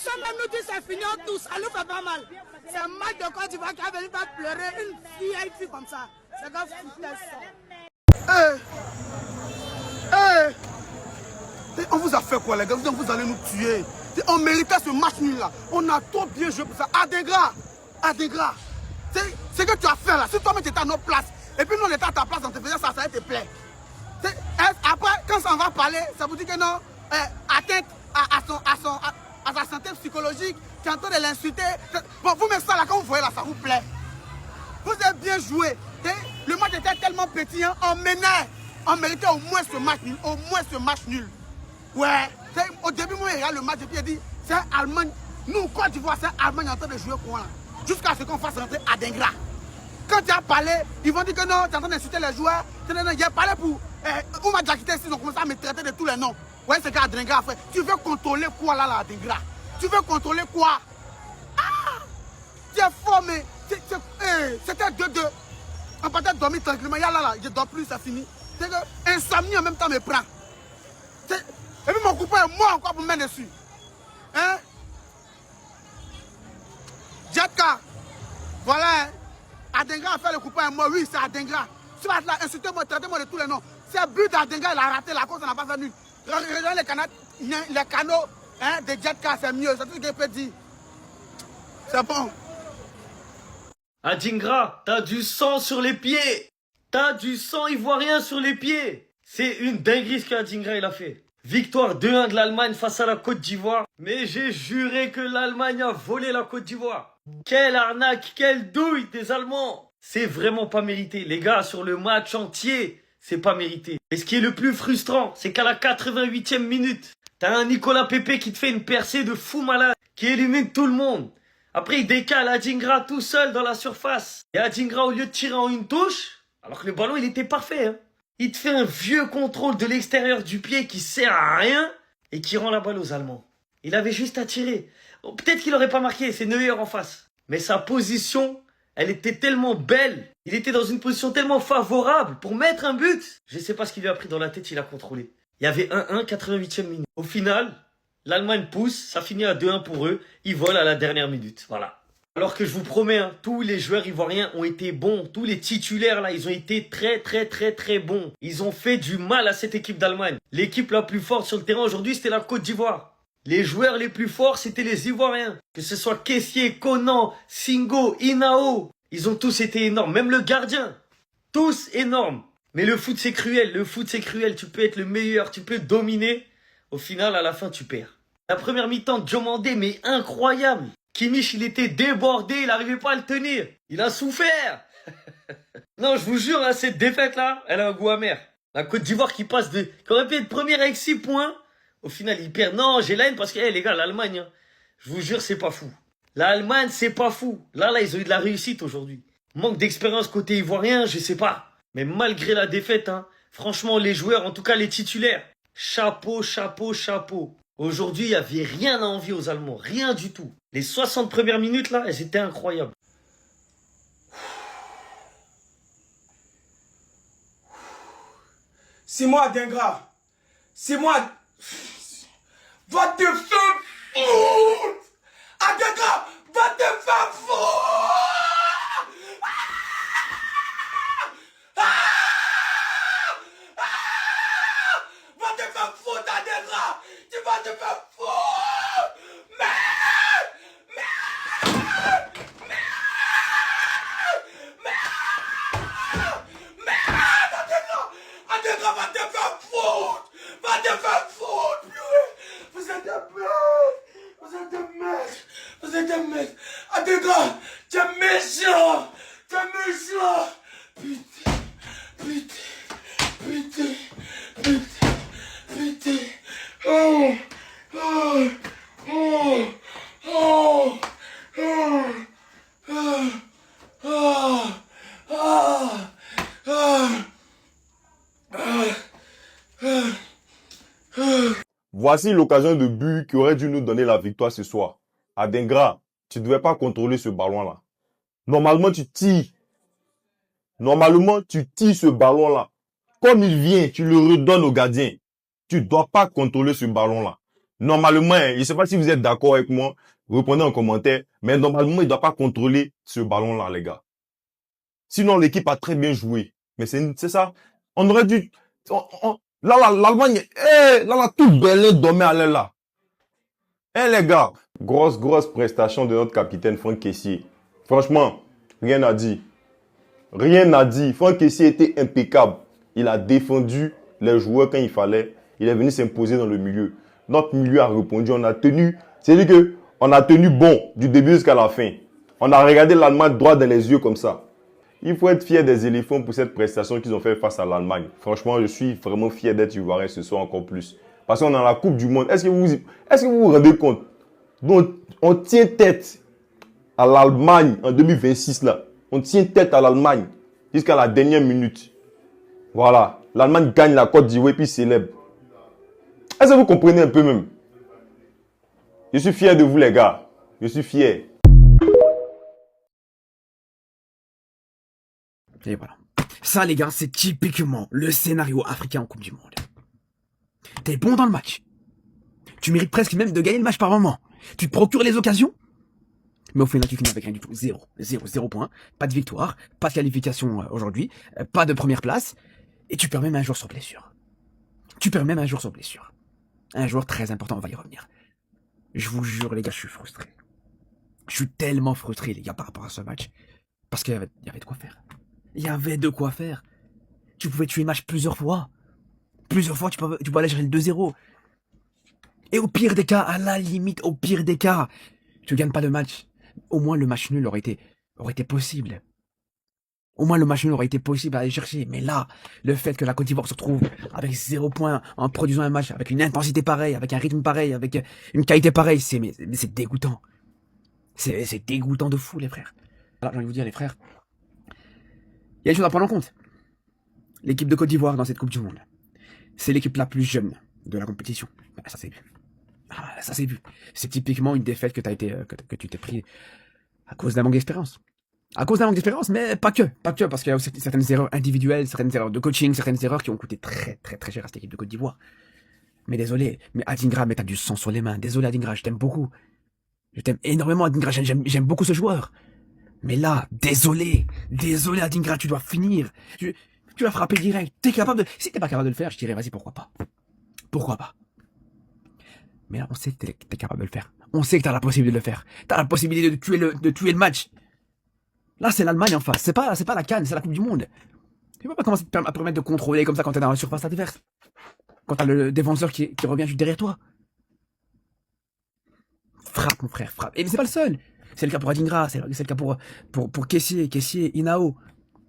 personne même nous dit c'est fini, on tous, ça nous fait pas mal. C'est un match de Côte d'Ivoire qui a venu faire pleurer une fille comme ça. C'est grave foutaise ça. On vous a fait quoi les gars? Vous allez nous tuer. On méritait ce match nul là. On a trop bien joué pour ça. Adingra. C'est que tu as fait là. Si toi-même tu étais à notre place, et puis nous on était à ta place, on te faisait ça, ça te plaît. Après, quand ça va parler, ça vous dit que non, atteinte à sa santé psychologique, tu es en train de l'insulter. Bon, vous mettez ça là, quand vous voyez là, ça vous plaît. Vous avez bien joué. Le match était tellement petit, hein, on menait. On méritait au moins ce match nul. Au moins ce match nul. Ouais. Au début, moi, il regarde le match et puis il dit, c'est Allemagne. Nous, Côte d'Ivoire, c'est Allemagne en train de jouer pour là. Jusqu'à ce qu'on fasse rentrer Adingra. Quand tu as parlé, ils vont dire que non, tu es en train d'insulter les joueurs. Il a parlé pour. On m'a déjà quitté ici, ils ont commencé à me traiter de tous les noms. Ouais, c'est qu'Adingra a fait. Tu veux contrôler quoi là, Adingra? Tu veux contrôler quoi? Ah! Tu es fort, mais. C'était 2-2. On peut être dormir tranquillement. Là, je ne dors plus, c'est fini. C'est que insomnie en même temps me prend. Et puis mon copain est mort encore pour me mettre dessus. Hein? Jetka. Voilà. Hein? Adingra a fait le copain est mort. Oui, c'est Adingra. Tu vas être là, insultez-moi, traitez-moi de tous les noms. C'est le but d'Adingra, il a raté la cause, on n'a pas fait nul. Regardez les canaux hein, de Jetka, c'est mieux. C'est tout ce qu'il peut dire. C'est bon. Adingra, t'as du sang sur les pieds. T'as du sang ivoirien sur les pieds. C'est une dinguerie ce qu'Adingra il a fait. Victoire 2-1 de l'Allemagne face à la Côte d'Ivoire. Mais j'ai juré que l'Allemagne a volé la Côte d'Ivoire. Quelle arnaque, quelle douille des Allemands. C'est vraiment pas mérité. Les gars, sur le match entier, c'est pas mérité. Et ce qui est le plus frustrant, c'est qu'à la 88e minute, t'as un Nicolas Pepe qui te fait une percée de fou malade, qui élimine tout le monde. Après, il décale Adingra tout seul dans la surface. Et Adingra, au lieu de tirer en une touche, alors que le ballon, il était parfait, hein. Il te fait un vieux contrôle de l'extérieur du pied qui sert à rien et qui rend la balle aux Allemands. Il avait juste à tirer. Peut-être qu'il n'aurait pas marqué, c'est Neuer en face. Mais sa position, elle était tellement belle. Il était dans une position tellement favorable pour mettre un but. Je ne sais pas ce qu'il lui a pris dans la tête, il a contrôlé. Il y avait 1-1, 88e minute. Au final, l'Allemagne pousse, ça finit à 2-1 pour eux. Ils volent à la dernière minute, voilà. Alors que je vous promets, hein, tous les joueurs ivoiriens ont été bons. Tous les titulaires, là, ils ont été très bons. Ils ont fait du mal à cette équipe d'Allemagne. L'équipe la plus forte sur le terrain aujourd'hui, c'était la Côte d'Ivoire. Les joueurs les plus forts, c'était les Ivoiriens. Que ce soit Kessié, Conan, Singo, Inao. Ils ont tous été énormes. Même le gardien. Tous énormes. Mais le foot, c'est cruel. Le foot, c'est cruel. Tu peux être le meilleur. Tu peux dominer. Au final, à la fin, tu perds. La première mi-temps, Diomandé, mais incroyable. Kimmich, il était débordé, il n'arrivait pas à le tenir. Il a souffert. Non, je vous jure, hein, cette défaite-là, elle a un goût amer. La Côte d'Ivoire qui aurait pu être première avec 6 points. Au final, il perd. Non, j'ai la haine parce que, les gars, l'Allemagne, hein, je vous jure, c'est pas fou. L'Allemagne, c'est pas fou. Là, ils ont eu de la réussite aujourd'hui. Manque d'expérience côté ivoirien, je sais pas. Mais malgré la défaite, hein, franchement, les joueurs, en tout cas les titulaires, chapeau. Aujourd'hui, il n'y avait rien à envier aux Allemands. Rien du tout. Les 60 premières minutes, là, elles étaient incroyables. C'est moi, Adingra. C'est moi. Va te faire foutre. Adingra, va te faire foutre. Va te faire foutre, Adingra. Tu vas te faire foutre. Adingra, va te faire foutre. Va te faire foutre, purée. Vous êtes des mecs. Vous êtes des mecs. Vous êtes des mecs. Adingra, tu es méchant. Tu es méchant. Putain. Oh. Voici l'occasion de but qui aurait dû nous donner la victoire ce soir. Adingra, tu ne devais pas contrôler ce ballon-là. Normalement, tu tires. Normalement, tu tires ce ballon-là. Comme il vient, tu le redonnes au gardien. Tu ne dois pas contrôler ce ballon-là. Normalement, hein, je ne sais pas si vous êtes d'accord avec moi, répondez en commentaire, mais normalement, il ne doit pas contrôler ce ballon-là, les gars. Sinon, l'équipe a très bien joué. Mais c'est ça. On aurait dû... Là, l'Allemagne... là, tout Berlin dormait à l'aile, là. Les gars, grosse prestation de notre capitaine Franck Kessié. Franchement, rien à dire. Rien à dire. Franck Kessié était impeccable. Il a défendu les joueurs quand il fallait. Il est venu s'imposer dans le milieu. Notre milieu a répondu. On a tenu... C'est-à-dire que on a tenu bon du début jusqu'à la fin. On a regardé l'Allemagne droit dans les yeux comme ça. Il faut être fier des éléphants pour cette prestation qu'ils ont fait face à l'Allemagne. Franchement, je suis vraiment fier d'être ivoirien ce soir encore plus. Parce qu'on est dans la Coupe du Monde. Est-ce que vous vous rendez compte? Donc, on tient tête à l'Allemagne en 2026 là. On tient tête à l'Allemagne jusqu'à la dernière minute. Voilà. L'Allemagne gagne la Côte d'Ivoire et puis célèbre. Est-ce que vous comprenez un peu même? Je suis fier de vous les gars. Je suis fier. Et voilà. Ça, les gars, c'est typiquement le scénario africain en Coupe du Monde. T'es bon dans le match. Tu mérites presque même de gagner le match par moment. Tu te procures les occasions. Mais au final, tu finis avec rien du tout. Zéro point. Pas de victoire. Pas de qualification aujourd'hui. Pas de première place. Et tu perds même un joueur sur blessure. Un joueur très important, on va y revenir. Je vous jure, les gars, je suis frustré. Je suis tellement frustré, les gars, par rapport à ce match. Parce qu'il y avait de quoi faire. Il y avait de quoi faire. Tu pouvais tuer le match plusieurs fois. Tu peux aller chercher le 2-0. Et au pire des cas, à la limite, au pire des cas, tu gagnes pas le match. Au moins le match nul aurait été possible. Au moins le match nul aurait été possible à aller chercher. Mais là, le fait que la Côte d'Ivoire se retrouve avec 0 points en produisant un match avec une intensité pareille, avec un rythme pareil, avec une qualité pareille, c'est dégoûtant. C'est dégoûtant de fou, les frères. Alors, j'ai envie de vous dire, les frères, il y a une chose à prendre en compte. L'équipe de Côte d'Ivoire dans cette Coupe du Monde, c'est l'équipe la plus jeune de la compétition. Ça s'est vu. Ça s'est vu. C'est typiquement une défaite que tu t'es pris à cause d'un manque d'expérience. Mais pas que, parce qu'il y a aussi certaines erreurs individuelles, certaines erreurs de coaching, certaines erreurs qui ont coûté très cher à cette équipe de Côte d'Ivoire. Mais désolé, mais Adingra, mais t'as du sang sur les mains. Désolé Adingra, je t'aime beaucoup. Je t'aime énormément Adingra, j'aime beaucoup ce joueur. Mais là, désolé Adingra, tu dois finir. Tu vas frapper direct. Si t'es pas capable de le faire, je dirais vas-y, pourquoi pas. Mais là, on sait que t'es capable de le faire. On sait que t'as la possibilité de le faire. T'as la possibilité de tuer le match. Là, c'est l'Allemagne en face. C'est pas la CAN, c'est la Coupe du Monde. Tu peux pas commencer à permettre de contrôler comme ça quand t'es dans la surface adverse. Quand t'as le défenseur qui revient juste derrière toi. Frappe, mon frère, frappe. Et c'est pas le seul. C'est le cas pour Adingra, c'est le cas pour Kessié, Inao,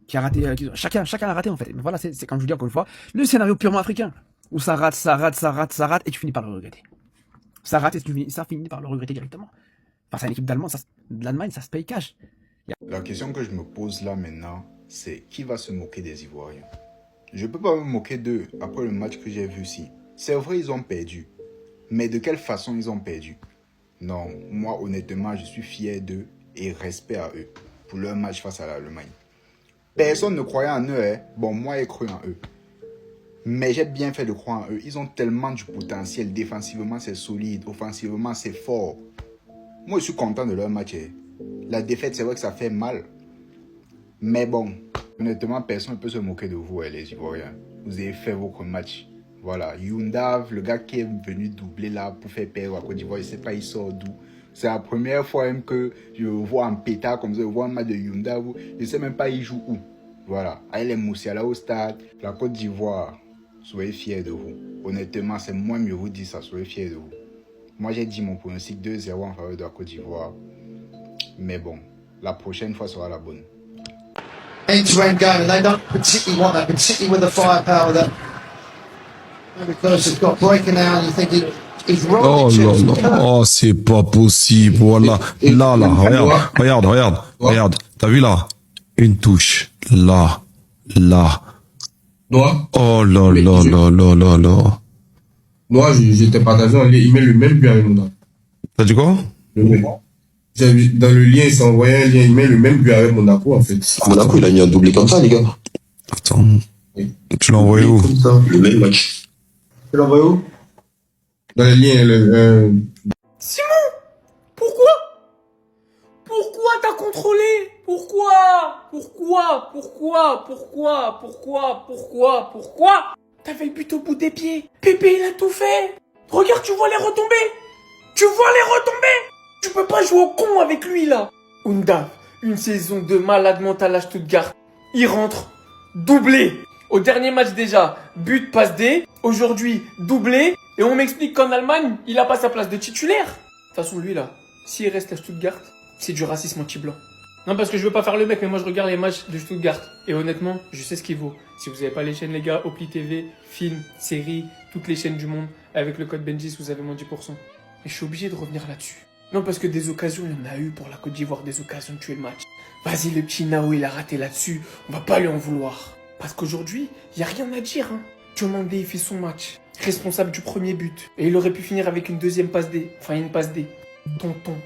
qui a raté. Chacun a raté en fait. Mais voilà, c'est comme je vous dis encore une fois, le scénario purement africain. Où ça rate, et tu finis par le regretter. Ça rate et ça finit par le regretter directement. Face à une équipe d'Allemagne, ça se paye cash. La question que je me pose là maintenant, c'est qui va se moquer des Ivoiriens? Je ne peux pas me moquer d'eux après le match que j'ai vu ici. C'est vrai, ils ont perdu. Mais de quelle façon ils ont perdu? Non, moi honnêtement, je suis fier d'eux et respect à eux pour leur match face à l'Allemagne. Personne ne croyait en eux, hein. Bon, moi j'ai cru en eux. Mais j'ai bien fait de croire en eux. Ils ont tellement du potentiel. Défensivement, c'est solide. Offensivement, c'est fort. Moi, je suis content de leur match. Hein. La défaite, c'est vrai que ça fait mal. Mais bon, honnêtement, personne ne peut se moquer de vous, hein, les Ivoiriens. Vous avez fait votre match. Voilà, Youndav, le gars qui est venu doubler là pour faire perdre à Côte d'Ivoire, je ne sais pas, il sort d'où. C'est la première fois même que je vois un pétard comme ça, je vois un match de Youndav. Je ne sais même pas il joue où. Voilà, avec les Moussiala au stade, la Côte d'Ivoire, soyez fiers de vous. Honnêtement, c'est moi mieux vous dire ça, soyez fiers de vous. Moi, j'ai dit mon pronostic 2-0 en faveur de la Côte d'Ivoire. Mais bon, la prochaine fois sera la bonne. End-to-end game, and they don't particularly want that, particularly with the firepower that because it's got breaking now, and you think he's Oh là là, oh c'est pas possible, voilà. Là, regarde. T'as vu là? Une touche, là. Noah? Oh là. Noah, j'étais partagé, il met le même but avec Monaco. T'as dit quoi? Dans le lien, il s'est envoyé un lien, il met le même but avec Monaco en fait. Monaco, il a mis un doublé comme ça, les gars. Attends, tu l'as envoyé où? Le même match. Tu l'as envoyé où? dans les liens. Simon, pourquoi? Pourquoi t'as contrôlé? Pourquoi? T'avais le but au bout des pieds. Pépé, il a tout fait. Regarde, tu vois les retombées. Tu peux pas jouer au con avec lui, là. Undav, une saison de malade mental à Stuttgart. Il rentre, doublé. Au dernier match déjà, but, passe D. Aujourd'hui, doublé. Et on m'explique qu'en Allemagne, il a pas sa place de titulaire. De toute façon, lui, là, s'il reste à Stuttgart, c'est du racisme anti-blanc. Non, parce que je veux pas faire le mec, mais moi je regarde les matchs de Stuttgart. Et honnêtement, je sais ce qu'il vaut. Si vous avez pas les chaînes, les gars, Opli TV, films, séries, toutes les chaînes du monde, avec le code Benjis, vous avez moins 10%. Et je suis obligé de revenir là-dessus. Non, parce que des occasions, il y en a eu pour la Côte d'Ivoire, des occasions de tuer le match. Vas-y, le petit Nao, il a raté là-dessus. On va pas lui en vouloir. Parce qu'aujourd'hui, il y a rien à dire, hein. Diomandé, il fait son match. Responsable du premier but. Et il aurait pu finir avec une deuxième passe D. Enfin, une passe D. Tonton.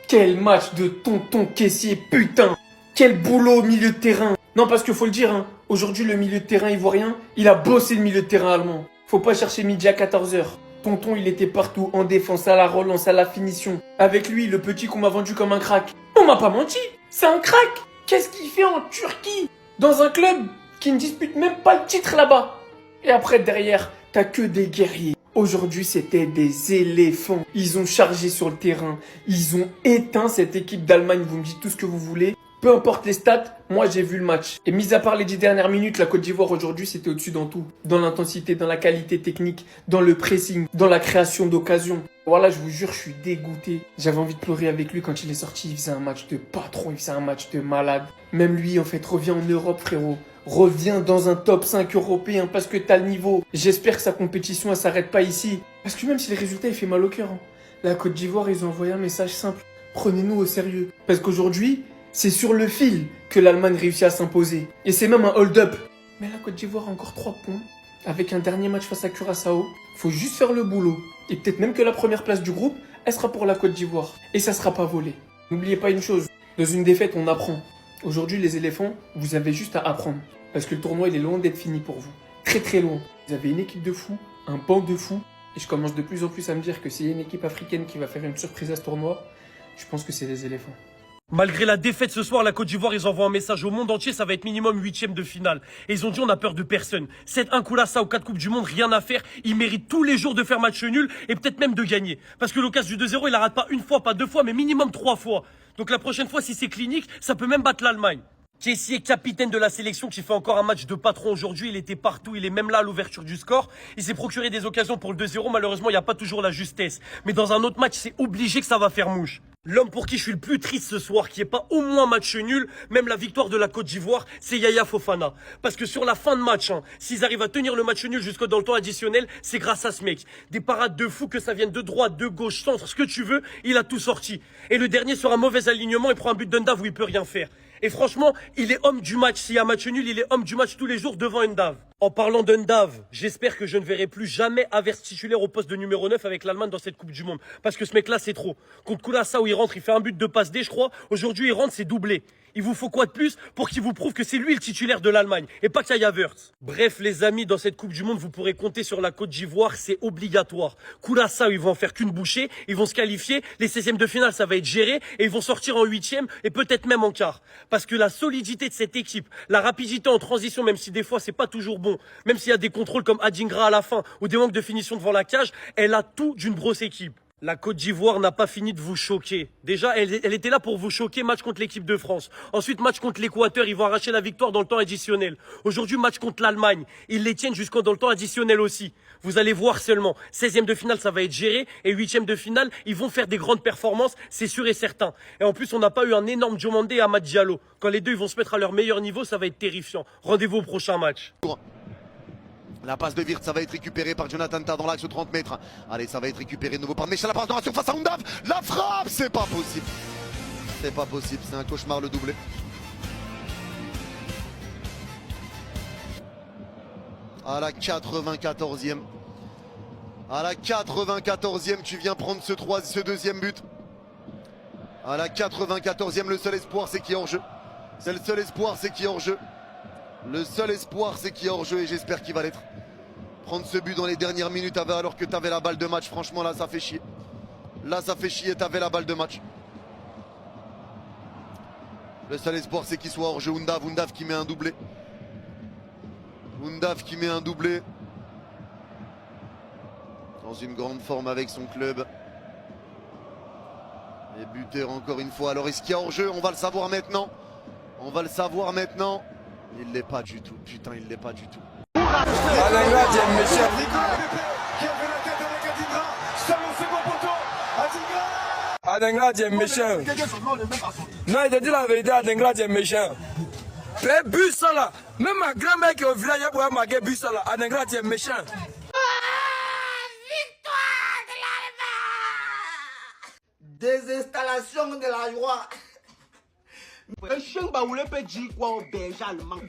Quel match de tonton caissier, putain. Quel boulot au milieu de terrain. Non, parce que faut le dire, hein. Aujourd'hui, le milieu de terrain ivoirien, il a bossé le milieu de terrain allemand. Faut pas chercher midi à 14h. Tonton, il était partout, en défense, à la relance, à la finition. Avec lui, le petit qu'on m'a vendu comme un crack. On m'a pas menti. C'est un crack. Qu'est-ce qu'il fait en Turquie? Dans un club qui ne dispute même pas le titre là-bas. Et après, derrière, t'as que des guerriers. Aujourd'hui, c'était des éléphants. Ils ont chargé sur le terrain. Ils ont éteint cette équipe d'Allemagne. Vous me dites tout ce que vous voulez. Peu importe les stats, moi j'ai vu le match. Et mis à part les 10 dernières minutes, la Côte d'Ivoire aujourd'hui c'était au-dessus dans tout. Dans l'intensité, dans la qualité technique, dans le pressing, dans la création d'occasions. Voilà, je vous jure, je suis dégoûté. J'avais envie de pleurer avec lui quand il est sorti. Il faisait un match de patron, il faisait un match de malade. Même lui, en fait, revient en Europe, frérot. Reviens dans un top 5 européen parce que t'as le niveau. J'espère que sa compétition, elle s'arrête pas ici. Parce que même si les résultats, il fait mal au cœur. Hein. La Côte d'Ivoire, ils ont envoyé un message simple. Prenez-nous au sérieux. Parce qu'aujourd'hui, c'est sur le fil que l'Allemagne réussit à s'imposer. Et c'est même un hold-up. Mais la Côte d'Ivoire a encore 3 points. Avec un dernier match face à Curaçao. Faut juste faire le boulot. Et peut-être même que la première place du groupe, elle sera pour la Côte d'Ivoire. Et ça sera pas volé. N'oubliez pas une chose. Dans une défaite, on apprend. Aujourd'hui, les éléphants, vous avez juste à apprendre. Parce que le tournoi, il est loin d'être fini pour vous. Très très loin. Vous avez une équipe de fous, un banc de fous. Et je commence de plus en plus à me dire que s'il y a une équipe africaine qui va faire une surprise à ce tournoi, je pense que c'est les éléphants. Malgré la défaite ce soir, la Côte d'Ivoire, ils envoient un message au monde entier, ça va être minimum 8e de finale. Et ils ont dit on a peur de personne. 7-1 Curaçao, 4 Coupes du Monde, rien à faire. Ils méritent tous les jours de faire match nul et peut-être même de gagner. Parce que l'occasion du 2-0, il la rate pas une fois, pas 2 fois, mais minimum 3 fois. Donc la prochaine fois, si c'est clinique, ça peut même battre l'Allemagne. Kessié, capitaine de la sélection, qui fait encore un match de patron aujourd'hui. Il était partout, il est même là à l'ouverture du score. Il s'est procuré des occasions pour le 2-0. Malheureusement, il n'y a pas toujours la justesse. Mais dans un autre match, c'est obligé que ça va faire mouche. L'homme pour qui je suis le plus triste ce soir, qui est pas au moins match nul, même la victoire de la Côte d'Ivoire, c'est Yaya Fofana. Parce que sur la fin de match, s'ils arrivent à tenir le match nul jusqu'au dans le temps additionnel, c'est grâce à ce mec. Des parades de fou, que ça vienne de droite, de gauche, centre, ce que tu veux, il a tout sorti. Et le dernier sur un mauvais alignement, il prend un but d'Undav où il peut rien faire. Et franchement, il est homme du match. S'il y a match nul, il est homme du match tous les jours devant Undav. En parlant d'Undav, j'espère que je ne verrai plus jamais Havertz titulaire au poste de numéro 9 avec l'Allemagne dans cette Coupe du Monde. Parce que ce mec-là, c'est trop. Contre Curaçao, il rentre, il fait un but de passe D, je crois. Aujourd'hui, il rentre, c'est doublé. Il vous faut quoi de plus pour qu'il vous prouve que c'est lui le titulaire de l'Allemagne et pas qu'il y a Havertz. Bref, les amis, dans cette Coupe du Monde, vous pourrez compter sur la Côte d'Ivoire, c'est obligatoire. Curaçao, ils vont en faire qu'une bouchée, ils vont se qualifier. Les 16e de finale, ça va être géré et ils vont sortir en 8e et peut-être même en quart. Parce que la solidité de cette équipe, la rapidité en transition, même si des fois c'est pas toujours bon, même s'il y a des contrôles comme Adingra à la fin ou des manques de finition devant la cage, elle a tout d'une grosse équipe. La Côte d'Ivoire n'a pas fini de vous choquer. Déjà, elle était là pour vous choquer, match contre l'équipe de France. Ensuite, match contre l'Équateur, ils vont arracher la victoire dans le temps additionnel. Aujourd'hui, match contre l'Allemagne. Ils les tiennent jusqu'au dans le temps additionnel aussi. Vous allez voir seulement. 16e de finale, ça va être géré. Et 8e de finale, ils vont faire des grandes performances, c'est sûr et certain. Et en plus, on n'a pas eu un énorme Diomandé et Amad Diallo. Quand les deux ils vont se mettre à leur meilleur niveau, ça va être terrifiant. Rendez-vous au prochain match. La passe de Wirtz, ça va être récupéré par Jonathan Tah dans l'axe 30 mètres. Allez, ça va être récupéré de nouveau par Méchal. La passe dans la surface à Undav. La frappe, c'est pas possible. C'est pas possible, c'est un cauchemar le doublé. À la 94e. À la 94e, tu viens prendre ce deuxième but. À la 94e, le seul espoir, c'est qu'il y ait hors-jeu. C'est le seul espoir, c'est qu'il y ait hors-jeu. Le seul espoir, c'est qu'il y ait hors-jeu et j'espère qu'il va l'être. Prendre ce but dans les dernières minutes alors que tu avais la balle de match, franchement là ça fait chier. Là ça fait chier, tu avais la balle de match. Le seul espoir c'est qu'il soit hors jeu. Undav qui met un doublé. Undav qui met un doublé. Dans une grande forme avec son club. Et buteur encore une fois. Alors est-ce qu'il y a hors jeu? On va le savoir maintenant. On va le savoir maintenant. Il l'est pas du tout. Putain, il l'est pas du tout. Adengra, tu es méchant. Non, il te dit la vérité, Adengra, tu es méchant. Fais but ça là. Même ma grand-mère qui est au village, elle pourrait marquer but ça là. Adengra, tu es méchant. Désinstallation de la joie. Un chien baoulé peut dire quoi au berger allemand?